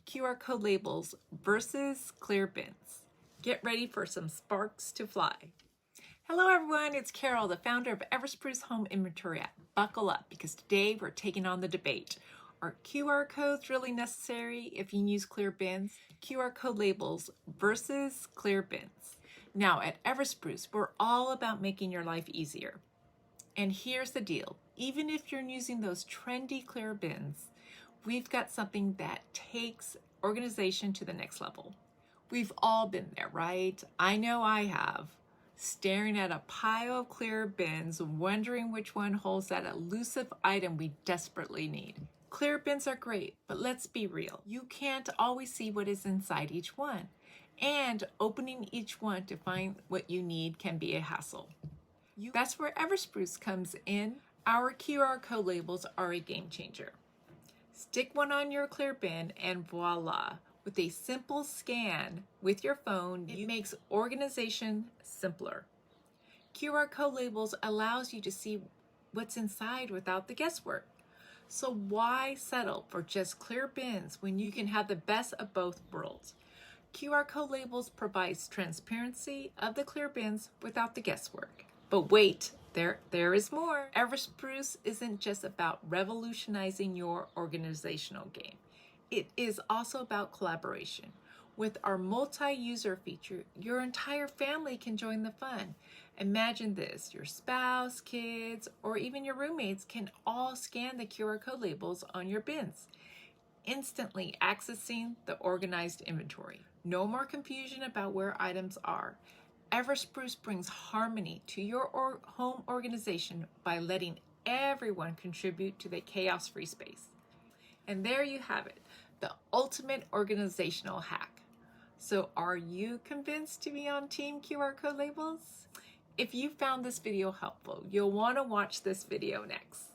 QR code labels versus clear bins. Get ready for some sparks to fly. Hello everyone, it's Carol, the founder of Everspruce Home Inventory App. Buckle up because today we're taking on the debate. Are QR codes really necessary if you use clear bins? QR code labels versus clear bins. Now at Everspruce, we're all about making your life easier. And here's the deal, even if you're using those trendy clear bins, we've got something that takes organization to the next level. We've all been there, right? I know I have. Staring at a pile of clear bins, wondering which one holds that elusive item we desperately need. Clear bins are great, but let's be real. You can't always see what is inside each one. And opening each one to find what you need can be a hassle. That's where Everspruce comes in. Our QR code labels are a game changer. Stick one on your clear bin and voila. With a simple scan with your phone, it makes organization simpler. QR code labels allows you to see what's inside without the guesswork. So why settle for just clear bins when you can have the best of both worlds? QR code labels provides transparency of the clear bins without the guesswork. But wait, there is more. Everspruce isn't just about revolutionizing your organizational game. It is also about collaboration. With our multi-user feature, your entire family can join the fun. Imagine this, your spouse, kids, or even your roommates can all scan the QR code labels on your bins, instantly accessing the organized inventory. No more confusion about where items are. Everspruce brings harmony to your home organization by letting everyone contribute to the chaos-free space. And there you have it, the ultimate organizational hack. So are you convinced to be on Team QR code labels? If you found this video helpful, you'll want to watch this video next.